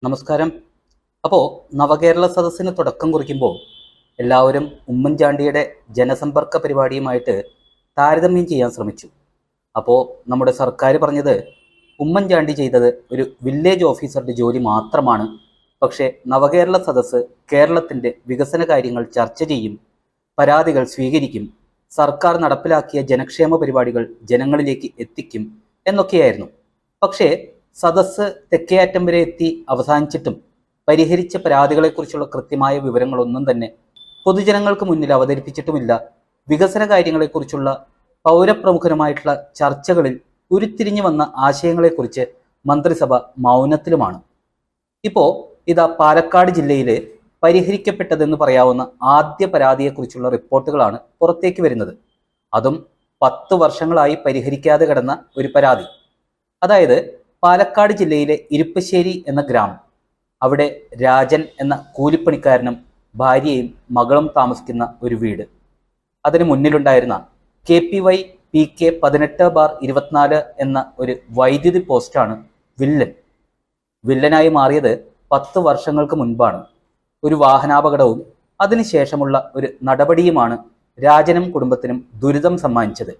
നമസ്കാരം. അപ്പോൾ നവകേരള സദസ്സിന് തുടക്കം കുറിക്കുമ്പോൾ എല്ലാവരും ഉമ്മൻചാണ്ടിയുടെ ജനസമ്പർക്ക പരിപാടിയുമായിട്ട് താരതമ്യം ചെയ്യാൻ ശ്രമിച്ചു. അപ്പോൾ നമ്മുടെ സർക്കാർ പറഞ്ഞത് ഉമ്മൻചാണ്ടി ചെയ്തത് ഒരു വില്ലേജ് ഓഫീസറുടെ ജോലി മാത്രമാണ്. പക്ഷേ നവകേരള സദസ്സ് കേരളത്തിൻ്റെ വികസന കാര്യങ്ങൾ ചർച്ച ചെയ്യും, പരാതികൾ സ്വീകരിക്കും, സർക്കാർ നടപ്പിലാക്കിയ ജനക്ഷേമ പരിപാടികൾ ജനങ്ങളിലേക്ക് എത്തിക്കും എന്നൊക്കെയായിരുന്നു. പക്ഷേ സദസ്സ് തെക്കേയറ്റം വരെ എത്തി അവസാനിച്ചിട്ടും പരിഹരിച്ച പരാതികളെക്കുറിച്ചുള്ള കൃത്യമായ വിവരങ്ങളൊന്നും തന്നെ പൊതുജനങ്ങൾക്ക് മുന്നിൽ അവതരിപ്പിച്ചിട്ടുമില്ല. വികസന കാര്യങ്ങളെക്കുറിച്ചുള്ള പൗരപ്രമുഖരുമായിട്ടുള്ള ചർച്ചകളിൽ ഉരുത്തിരിഞ്ഞു വന്ന ആശയങ്ങളെക്കുറിച്ച് മന്ത്രിസഭ മൗനത്തിലുമാണ്. ഇപ്പോൾ ഇതാ പാലക്കാട് ജില്ലയിലെ പരിഹരിക്കപ്പെട്ടതെന്ന് പറയാവുന്ന ആദ്യ പരാതിയെക്കുറിച്ചുള്ള റിപ്പോർട്ടുകളാണ് പുറത്തേക്ക് വരുന്നത്. അതും 10 വർഷങ്ങളായി പരിഹരിക്കാതെ കിടന്ന ഒരു പരാതി. അതായത് പാലക്കാട് ജില്ലയിലെ ഇരുപ്പശ്ശേരി എന്ന ഗ്രാമം. അവിടെ രാജൻ എന്ന കൂലിപ്പണിക്കാരനും ഭാര്യയും മകളും താമസിക്കുന്ന ഒരു വീട്. അതിന് മുന്നിലുണ്ടായിരുന്ന KPY PK 18/24 എന്ന ഒരു വൈദ്യുതി പോസ്റ്റാണ് വില്ലനായി മാറിയത് 10 വർഷങ്ങൾക്ക് മുൻപാണ്. ഒരു വാഹനാപകടവും അതിനുശേഷമുള്ള ഒരു നടപടിയുമാണ് രാജനും കുടുംബത്തിനും ദുരിതം സമ്മാനിച്ചത്.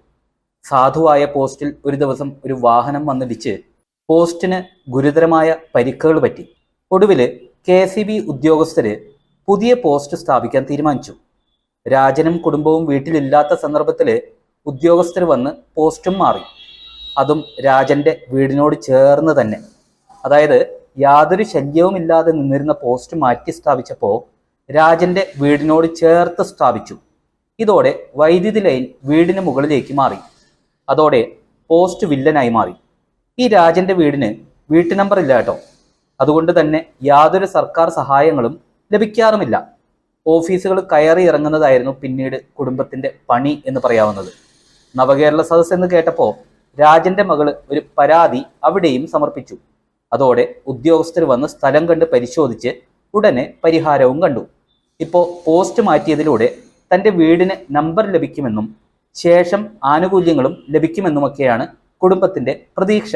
സാധുവായ പോസ്റ്റിൽ ഒരു ദിവസം ഒരു വാഹനം വന്നിടിച്ച് പോസ്റ്റിന് ഗുരുതരമായ പരിക്കുകൾ പറ്റി. ഒടുവിൽ KSEB ഉദ്യോഗസ്ഥര് പുതിയ പോസ്റ്റ് സ്ഥാപിക്കാൻ തീരുമാനിച്ചു. രാജനും കുടുംബവും വീട്ടിലില്ലാത്ത സന്ദർഭത്തിൽ ഉദ്യോഗസ്ഥർ വന്ന് പോസ്റ്റും മാറി. അതും രാജന്റെ വീടിനോട് ചേർന്ന് തന്നെ. അതായത് യാതൊരു ശല്യവുമില്ലാതെ നിന്നിരുന്ന പോസ്റ്റ് മാറ്റി സ്ഥാപിച്ചപ്പോൾ രാജന്റെ വീടിനോട് ചേർത്ത് സ്ഥാപിച്ചു. ഇതോടെ വൈദ്യുതി ലൈൻ വീടിന് മുകളിലേക്ക് മാറി. അതോടെ പോസ്റ്റ് വില്ലനായി മാറി. ഈ രാജന്റെ വീടിന് വീട്ടു നമ്പർ ഇല്ല കേട്ടോ. അതുകൊണ്ട് തന്നെ യാതൊരു സർക്കാർ സഹായങ്ങളും ലഭിക്കാറുമില്ല. ഓഫീസുകൾ കയറി ഇറങ്ങുന്നതായിരുന്നു പിന്നീട് കുടുംബത്തിന്റെ പണി എന്ന് പറയാവുന്നത്. നവകേരള സദസ് എന്ന് കേട്ടപ്പോൾ രാജന്റെ മകള് ഒരു പരാതി അവിടെയും സമർപ്പിച്ചു. അതോടെ ഉദ്യോഗസ്ഥർ വന്ന് സ്ഥലം കണ്ട് പരിശോധിച്ച് ഉടനെ പരിഹാരവും കണ്ടു. ഇപ്പോൾ പോസ്റ്റ് മാറ്റിയതിലൂടെ തൻ്റെ വീടിന് നമ്പർ ലഭിക്കുമെന്നും ശേഷം ആനുകൂല്യങ്ങളും ലഭിക്കുമെന്നുമൊക്കെയാണ് കുടുംബത്തിന്റെ പ്രതീക്ഷ.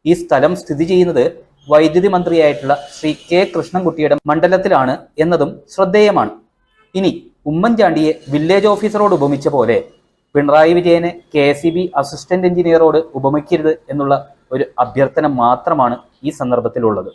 ഈ സ്ഥലം സ്ഥിതി ചെയ്യുന്നത് വൈദ്യുതി മന്ത്രിയായിട്ടുള്ള ശ്രീ K കൃഷ്ണൻകുട്ടിയുടെ മണ്ഡലത്തിലാണ് എന്നതും ശ്രദ്ധേയമാണ്. ഇനി ഉമ്മൻചാണ്ടിയെ വില്ലേജ് ഓഫീസറോട് ഉപമിച്ച പോലെ പിണറായി വിജയനെ KSEB അസിസ്റ്റന്റ് എഞ്ചിനീയറോട് ഉപമിക്കരുത് എന്നുള്ള ഒരു അഭ്യർത്ഥന മാത്രമാണ് ഈ സന്ദർഭത്തിലുള്ളത്.